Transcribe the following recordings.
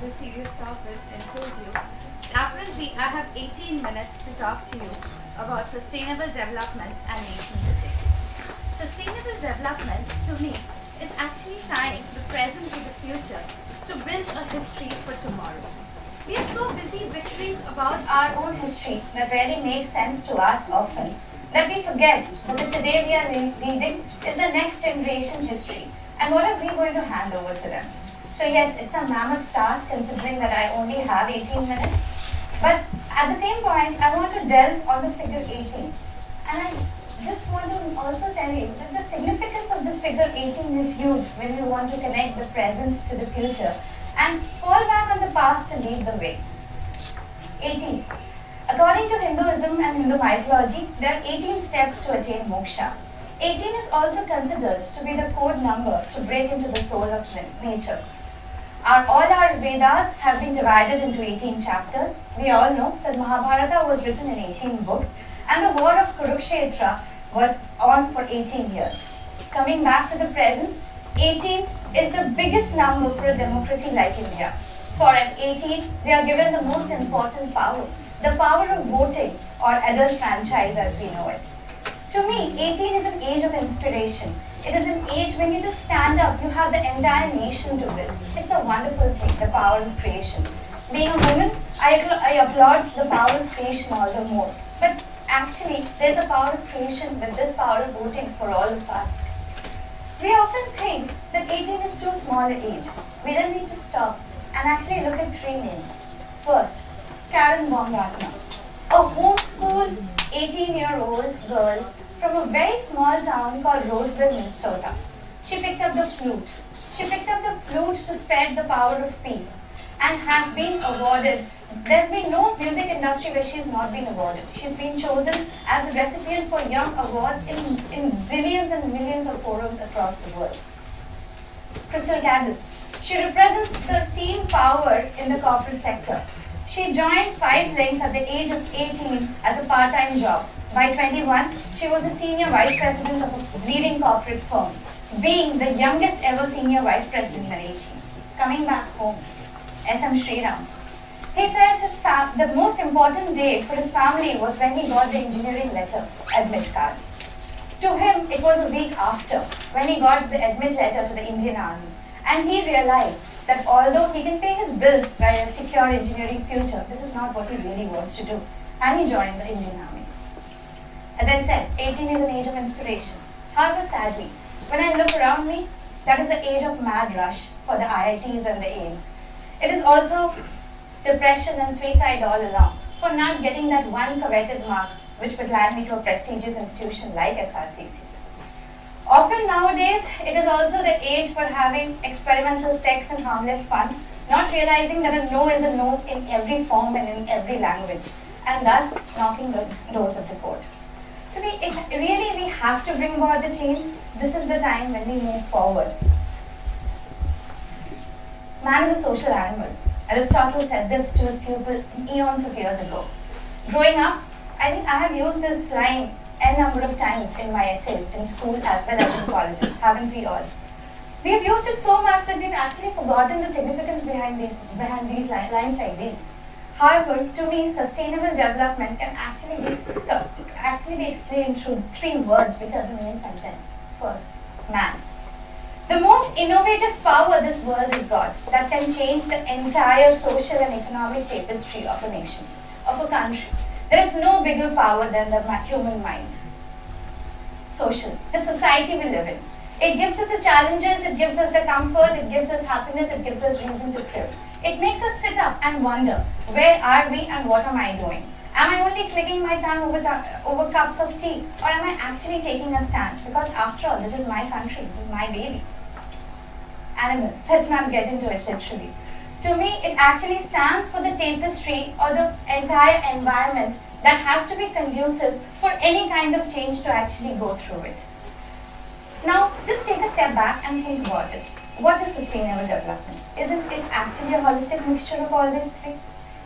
the serious talk with enthusiast. Apparently, I have 18 minutes to talk to you about sustainable development and nation building. Sustainable development, to me, is actually tying the present to the future to build a history for tomorrow. We are so busy bickering about our own history that really makes sense to us often that we forget that the today we are reading is the next generation's history, and what are we going to hand over to them? So yes, it's a mammoth task considering that I only have 18 minutes, but at the same point, I want to delve on the figure 18. And I just want to also tell you that the significance of this figure 18 is huge when we want to connect the present to the future and fall back on the past to lead the way. 18. According to Hinduism and Hindu mythology, there are 18 steps to attain moksha. 18 is also considered to be the code number to break into the soul of nature. All our Vedas have been divided into 18 chapters. We all know that Mahabharata was written in 18 books and the war of Kurukshetra was on for 18 years. Coming back to the present, 18 is the biggest number for a democracy like India. For at 18, we are given the most important power, the power of voting or adult franchise as we know it. To me, 18 is an age of inspiration. It is an age when you just stand up, you have the entire nation to build. It's a wonderful thing, the power of creation. Being a woman, I applaud the power of creation all the more. But actually, there's a power of creation with this power of voting for all of us. We often think that 18 is too small an age. We then need to stop and actually look at three names. First, Karen Baumgartner, a homeschooled 18-year-old girl from a very small town called Roseville, Minnesota. She picked up the flute. She picked up the flute to spread the power of peace and has been awarded. There's been no music industry where she's not been awarded. She's been chosen as the recipient for Young Awards in zillions and millions of forums across the world. Crystal Candice. She represents the teen power in the corporate sector. She joined 5 Links at the age of 18 as a part-time job. By 21, she was the senior vice president of a leading corporate firm, being the youngest ever senior vice president at 18. Coming back home, S.M. Sriram. He says the most important day for his family was when he got the engineering letter, admit card. To him, it was a week after when he got the admit letter to the Indian Army. And he realized that although he can pay his bills by a secure engineering future, this is not what he really wants to do. And he joined the Indian Army. As I said, 18 is an age of inspiration. However, sadly, when I look around me, that is the age of mad rush for the IITs and the AIMS. It is also depression and suicide all along for not getting that one coveted mark which would land me to a prestigious institution like SRCC. Often nowadays, it is also the age for having experimental sex and harmless fun, not realizing that a no is a no in every form and in every language, and thus knocking the doors of the court. So we have to bring about the change. This is the time when we move forward. Man is a social animal. Aristotle said this to his pupil eons of years ago. Growing up, I think I have used this line a number of times in my essays in school as well as in colleges, haven't we all? We have used it so much that we've actually forgotten the significance behind these lines like these. However, to me, sustainable development can actually be explained through 3 words which are the main content. First, man. The most innovative power this world has got that can change the entire social and economic tapestry of a nation, of a country. There is no bigger power than the human mind. Social, the society we live in. It gives us the challenges, it gives us the comfort, it gives us happiness, it gives us reason to crib. It makes us sit up and wonder, where are we and what am I doing? Am I only clicking my tongue over cups of tea, or am I actually taking a stand? Because after all, this is my country, this is my baby. Animal, let's not get into it literally. To me, it actually stands for the tapestry or the entire environment that has to be conducive for any kind of change to actually go through it. Now, just take a step back and think about it. What is sustainable development? Isn't it actually a holistic mixture of all these 3?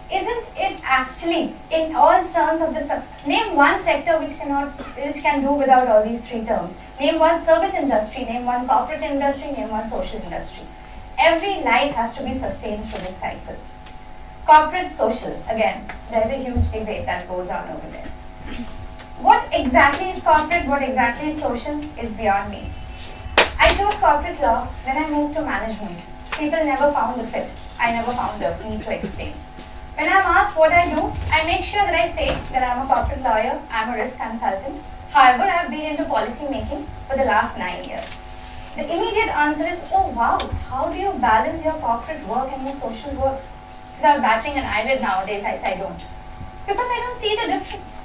Isn't it actually, in all terms of the name one sector which can do without all these 3 terms? Name one service industry, name one corporate industry, name one social industry. Every life has to be sustained through this cycle. Corporate social, again, there is a huge debate that goes on over there. What exactly is corporate, what exactly is social is beyond me. I chose corporate law, then I moved to management. People never found the fit. I never found the need to explain. When I'm asked what I do, I make sure that I say that I'm a corporate lawyer, I'm a risk consultant. However, I've been into policy making for the last 9 years. The immediate answer is, oh wow, how do you balance your corporate work and your social work? Without battering an eyelid nowadays, I say I don't. Because I don't see the difference.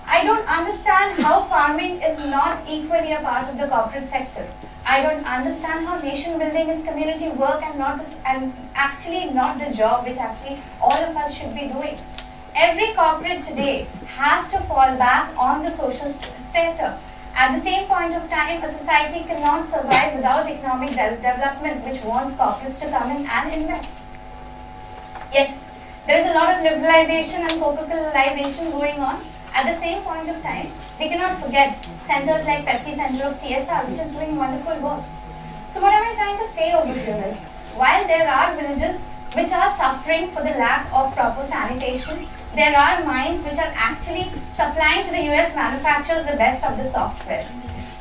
I don't understand how farming is not equally a part of the corporate sector. I don't understand how nation building is community work and actually not the job which actually all of us should be doing. Every corporate today has to fall back on the social sector. At the same point of time, a society cannot survive without economic development, which wants corporates to come in and invest. Yes, there is a lot of liberalization and Coca-Colization going on. At the same point of time, we cannot forget centers like Pepsi Center of CSR, which is doing wonderful work. So what am I trying to say over here is, while there are villages which are suffering for the lack of proper sanitation, there are mines which are actually supplying to the US manufacturers the best of the software.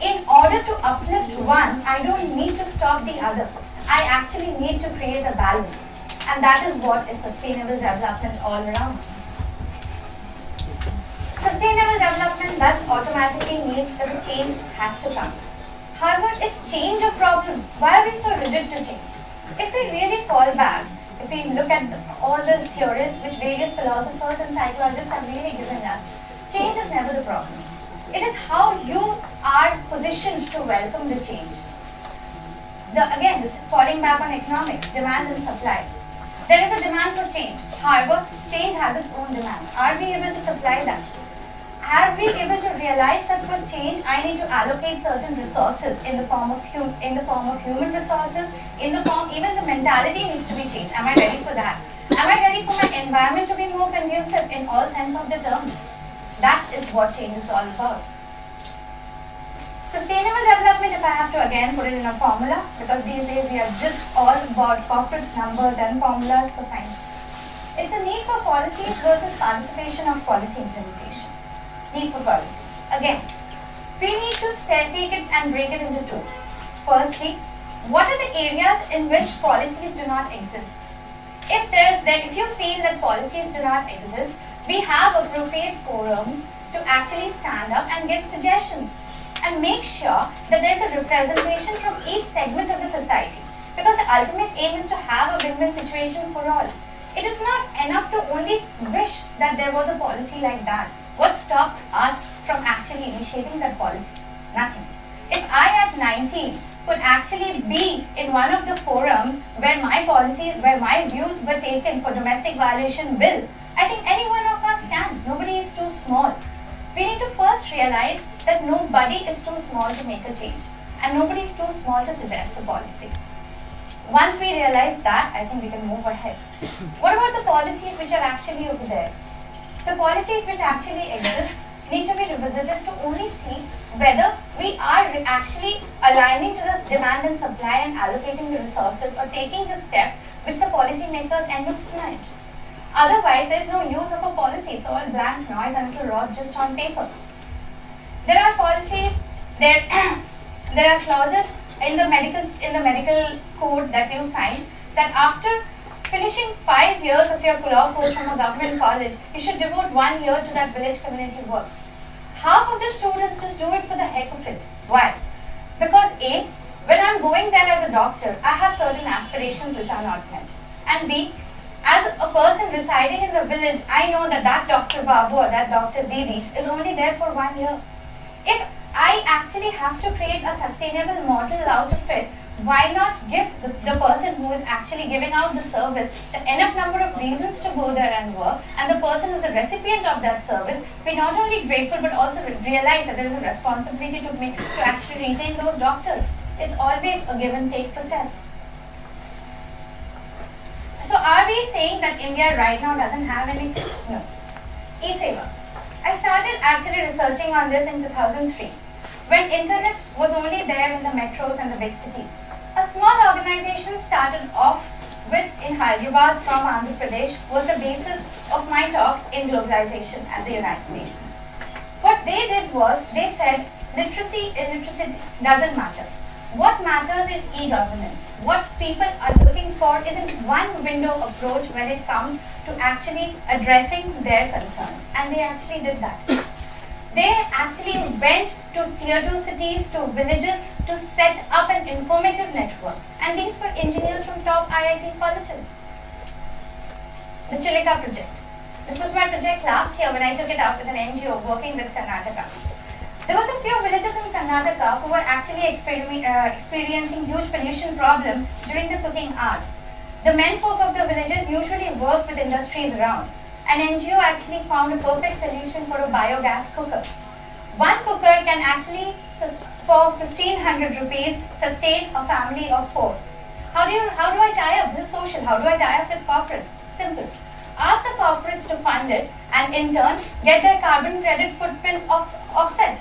In order to uplift one, I don't need to stop the other. I actually need to create a balance. And that is what is sustainable development all around. Sustainable development thus automatically means that the change has to come. However, is change a problem? Why are we so rigid to change? If we really fall back, if we look at all the theories which various philosophers and psychologists have really given us, change is never the problem. It is how you are positioned to welcome the change. Again, this is falling back on economics, demand and supply. There is a demand for change. However, change has its own demand. Are we able to supply that? Are we able to realize that for change, I need to allocate certain resources in the form of human resources, in the form, even the mentality needs to be changed. Am I ready for that? Am I ready for my environment to be more conducive in all sense of the terms? That is what change is all about. Sustainable development, if I have to again put it in a formula, because these days we are just all about corporate numbers and formulas, so fine. It's a need for policies versus participation of policy implementation. Need for policy. Again, we need to take it and break it into two. Firstly, what are the areas in which policies do not exist? If you feel that policies do not exist, we have appropriate forums to actually stand up and give suggestions and make sure that there is a representation from each segment of the society. Because the ultimate aim is to have a win-win situation for all. It is not enough to only wish that there was a policy like that. What stops us from actually initiating that policy? Nothing. If I at 19 could actually be in one of the forums where my policies, where my views were taken for domestic violation bill, I think any one of us can. Nobody is too small. We need to first realize that nobody is too small to make a change and nobody is too small to suggest a policy. Once we realize that, I think we can move ahead. What about the policies which are actually over there? The policies which actually exist need to be revisited to only see whether we are actually aligning to the demand and supply and allocating the resources or taking the steps which the policymakers envisage tonight. Otherwise, there is no use of a policy. It's all blank noise and it will rot just on paper. There are policies, there are clauses in the medical code that you sign that after finishing 5 years of your law course from a government college, you should devote 1 year to that village community work. Half of the students just do it for the heck of it. Why? Because A, when I'm going there as a doctor, I have certain aspirations which are not met. And B, as a person residing in the village, I know that that Dr. Babu or that Dr. Didi is only there for 1 year. If I actually have to create a sustainable model out of it, why not give the person who is actually giving out the service enough number of reasons to go there and work, and the person who is the recipient of that service be not only grateful but also realize that there is a responsibility to actually retain those doctors. It's always a give and take process. So are we saying that India right now doesn't have anything? No. E-Seva. I started actually researching on this in 2003, when internet was only there in the metros and the big cities. A small organization started off with in Hyderabad from Andhra Pradesh was the basis of my talk in globalization at the United Nations. What they did was, they said, literacy, illiteracy doesn't matter. What matters is e-governance. What people are looking for is a one-window approach when it comes to actually addressing their concerns. And they actually did that. They actually went to tier 2 cities, to villages, to set up an informative network. And these were engineers from top IIT colleges. The Chilika project. This was my project last year when I took it up with an NGO working with Karnataka. There was a few villages in Karnataka who were actually experiencing huge pollution problem during the cooking hours. The menfolk of the villages usually work with industries around. An NGO actually found a perfect solution for a biogas cooker. One cooker can actually, for 1,500 rupees, sustain a family of 4. How do I tie up? This is social. How do I tie up with corporates? Simple. Ask the corporates to fund it and in turn get their carbon credit footprints offset.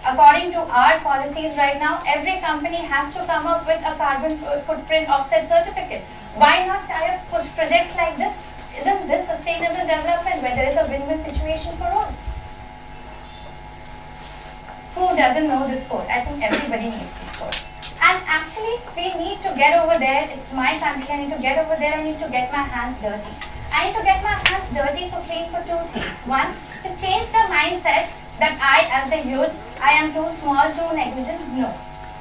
According to our policies right now, every company has to come up with a carbon footprint offset certificate. Why not tie up projects like this? Isn't this sustainable development where there is a win-win situation for all? Who doesn't know this code? I think everybody needs this code. And actually, we need to get over there. It's my country. I need to get over there. I need to get my hands dirty. I need to get my hands dirty for clean for 2 things. One, to change the mindset that I, as the youth, I am too small, too negligent. No.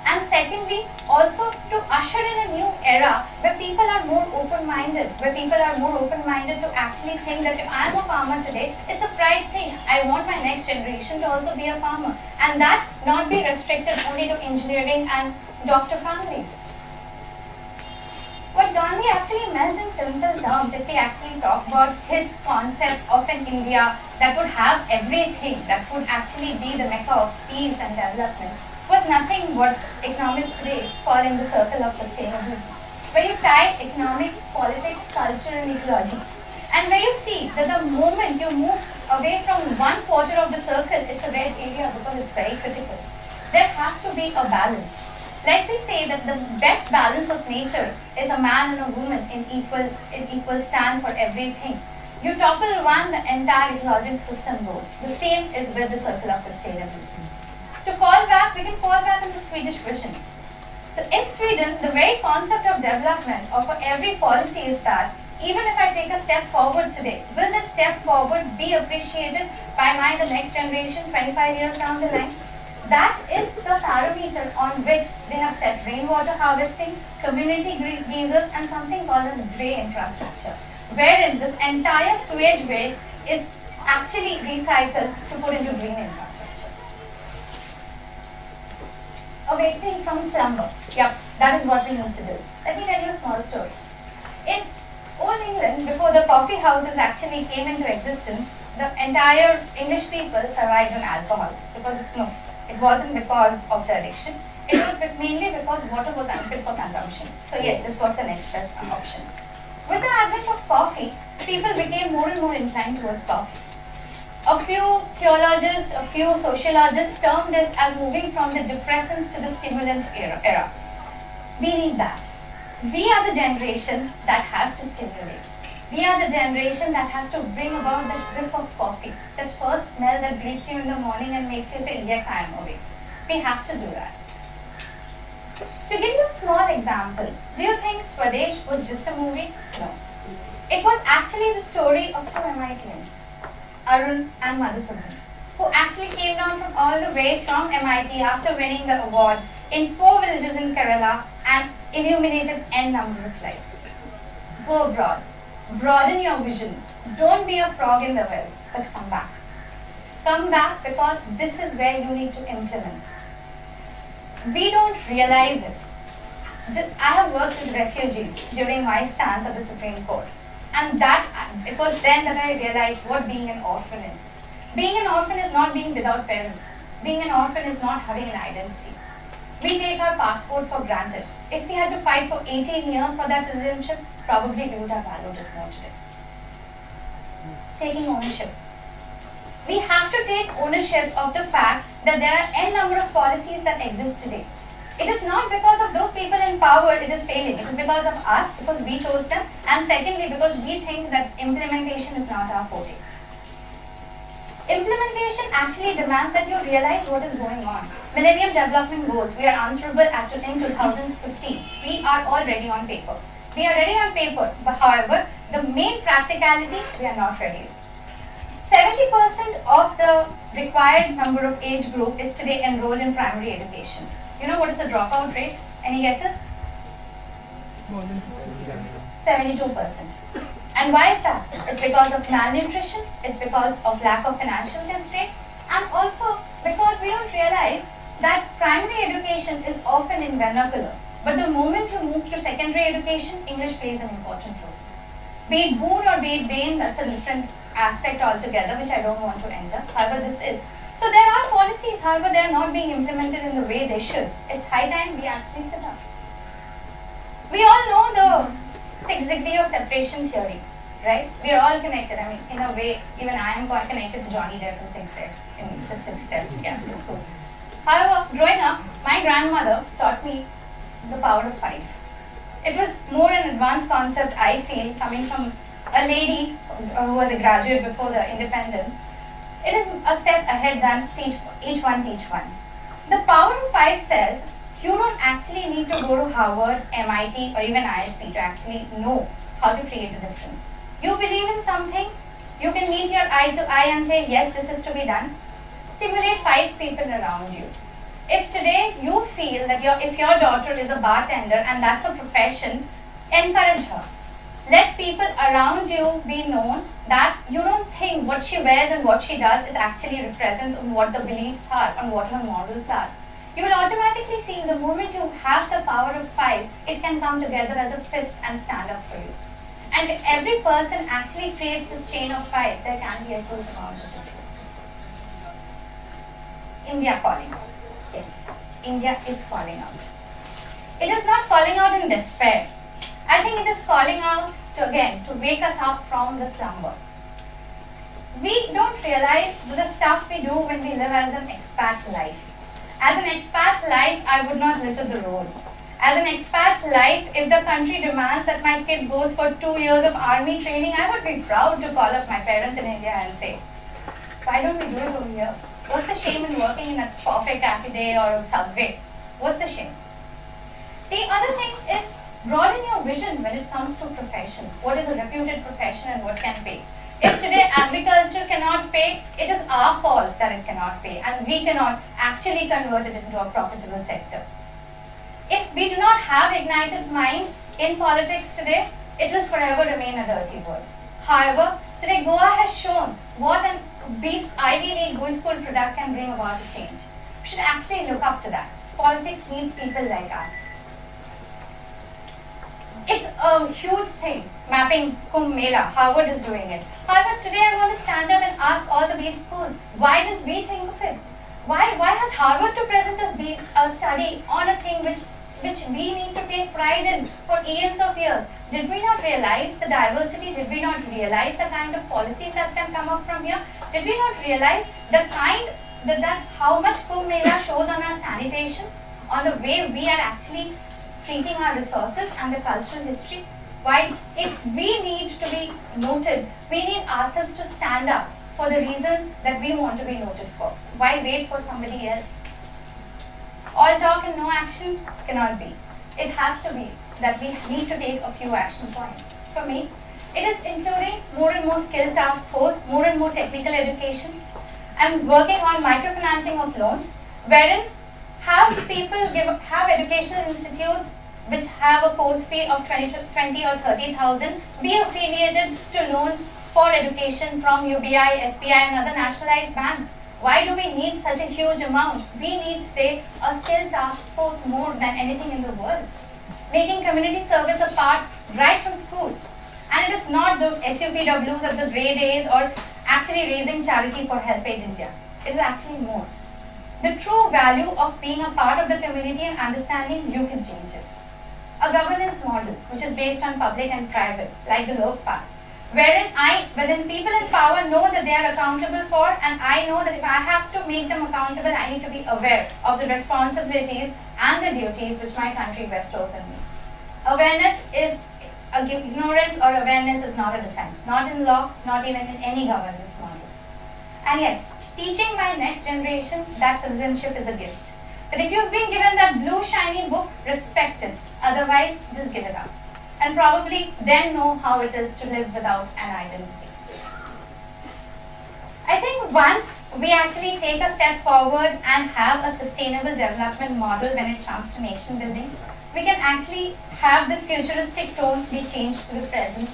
And secondly, also to usher in a new era where people are more open-minded, to actually think that if I'm a farmer today, it's a pride thing. I want my next generation to also be a farmer. And that not be restricted only to engineering and doctor families. What Gandhi actually meant in simple terms, if we actually talk about his concept of an India that would have everything, that would actually be the mecca of peace and development, was nothing what economists today call in the circle of sustainability, where you tie economics, politics, culture and ecology. And where you see that the moment you move away from one quarter of the circle, it's a red area because it's very critical. There has to be a balance. Like we say that the best balance of nature is a man and a woman in equal stand for everything. You topple one, the entire ecological system goes. The same is with the circle of sustainability. To fall back, we can fall back on the Swedish vision. So in Sweden, the very concept of development of every policy is that even if I take a step forward today, will this step forward be appreciated by the next generation 25 years down the line? That is the parameter on which they have set rainwater harvesting, community geysers, and something called as grey infrastructure, wherein this entire sewage waste is actually recycled to put into green infrastructure. Awakening from slumber. Yep, that is what we need to do. Let me tell you a small story. In old England, before the coffee houses actually came into existence, the entire English people survived on alcohol. It wasn't because of the addiction. It was mainly because water was unfit for consumption. So yes, this was the next best option. With the advent of coffee, people became more and more inclined towards coffee. A few theologists, a few sociologists termed this as moving from the depressants to the stimulant era. We need that. We are the generation that has to stimulate. We are the generation that has to bring about that whiff of coffee, that first smell that greets you in the morning and makes you say, yes, I am awake. We have to do that. To give you a small example, do you think Swadesh was just a movie? No. It was actually the story of two MITians, Arun and Madhusudan, who actually came down from all the way from MIT after winning the award in 4 villages in Kerala and illuminated n number of lives. Go abroad. Broaden your vision. Don't be a frog in the well, but come back. Come back because this is where you need to implement. We don't realize it. I have worked with refugees during my stance at the Supreme Court. And it was then that I realized what being an orphan is. Being an orphan is not being without parents. Being an orphan is not having an identity. We take our passport for granted. If we had to fight for 18 years for that citizenship, probably we would have valued it more today. Taking ownership. We have to take ownership of the fact that there are n number of policies that exist today. It is not because of those people in power it is failing. It is because of us, because we chose them, and secondly because we think that implementation is not our forte. Implementation actually demands that you realize what is going on. Millennium Development Goals, we are answerable in 2015. We are already on paper. We are ready on paper, but however, the main practicality, we are not ready. 70% of the required number of age group is today enrolled in primary education. You know what is the dropout rate? Any guesses? 72%. And why is that? It's because of malnutrition, it's because of lack of financial constraint, and also because we don't realize that primary education is often in vernacular. But the moment you move to secondary education, English plays an important role. Be it boon or be it bane, that's a different aspect altogether, which I don't want to enter. However, this is. So there are policies, however, they are not being implemented in the way they should. It's high time we actually sit up. We all know the 6 degrees of separation theory, right? We are all connected. I mean, in a way, even I am quite connected to Johnny Depp in 6 steps, in just 6 steps. Yeah, it's cool. However, growing up, my grandmother taught me the power of 5. It was more an advanced concept, I feel, coming from a lady who was a graduate before the independence. It is a step ahead than each one teach one. The power of 5 says you don't actually need to go to Harvard, MIT, or even ISP to actually know how to create a difference. You believe in something, you can meet your eye to eye and say, yes, this is to be done. Stimulate 5 people around you. If today you feel that if your daughter is a bartender and that's a profession, encourage her. Let people around you be known that you don't think what she wears and what she does is actually represents on what the beliefs are, on what her morals are. You will automatically see the moment you have the power of 5, it can come together as a fist and stand up for you. And if every person actually creates this chain of 5, there can be a huge amount of difference. India calling out. Yes, India is calling out. It is not calling out in despair. I think it is calling out to wake us up from the slumber. We don't realize the stuff we do when we live as an expat life. As an expat life, I would not litter the roads. As an expat life, if the country demands that my kid goes for 2 years of army training, I would be proud to call up my parents in India and say, why don't we do it over here? What's the shame in working in a perfect cafe or subway? What's the shame? The other thing is broaden your vision when it comes to profession. What is a reputed profession and what can pay? If today agriculture cannot pay, it is our fault that it cannot pay and we cannot actually convert it into a profitable sector. If we do not have ignited minds in politics today, it will forever remain a dirty word. However, today Goa has shown what an Ivy League Goa school product can bring about a change. We should actually look up to that. Politics needs people like us. It's a huge thing, mapping Kumbh Mela. Harvard is doing it. However, today I'm going to stand up and ask all the B schools, why didn't we think of it? Why has Harvard to present a study on a thing which we need to take pride in for years of years? Did we not realize the diversity? Did we not realize the kind of policies that can come up from here? Did we not realize the how much Kumbh Mela shows on our sanitation, on the way we are actually treating our resources and the cultural history? Why, if we need to be noted, we need ourselves to stand up for the reasons that we want to be noted for. Why wait for somebody else? All talk and no action cannot be. It has to be that we need to take a few action points. For me, it is including more and more skill task force, more and more technical education. I'm working on microfinancing of loans, wherein have educational institutes which have a course fee of 20 or 30,000 be affiliated to loans for education from UBI, SBI and other nationalized banks. Why do we need such a huge amount? We need today a skill task force more than anything in the world. Making community service a part right from school. And it is not those SUPWs of the grey days or actually raising charity for Help Aid India. It is actually more. The true value of being a part of the community and understanding you can change it. A governance model which is based on public and private, like the Lok Path. wherein people in power know that they are accountable for, and I know that if I have to make them accountable, I need to be aware of the responsibilities and the duties which my country bestows on me. Ignorance or awareness is not a defense, not in law, not even in any governance model. And yes, teaching my next generation that citizenship is a gift. That if you've been given that blue shiny book, respect it. Otherwise, just give it up. And probably then know how it is to live without an identity. I think once we actually take a step forward and have a sustainable development model when it comes to nation building, we can actually have this futuristic tone be changed to the present.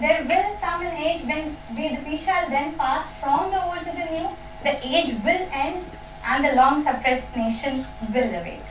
There will come an age when we shall then pass from the old to the new, the age will end, and the long suppressed nation will awake.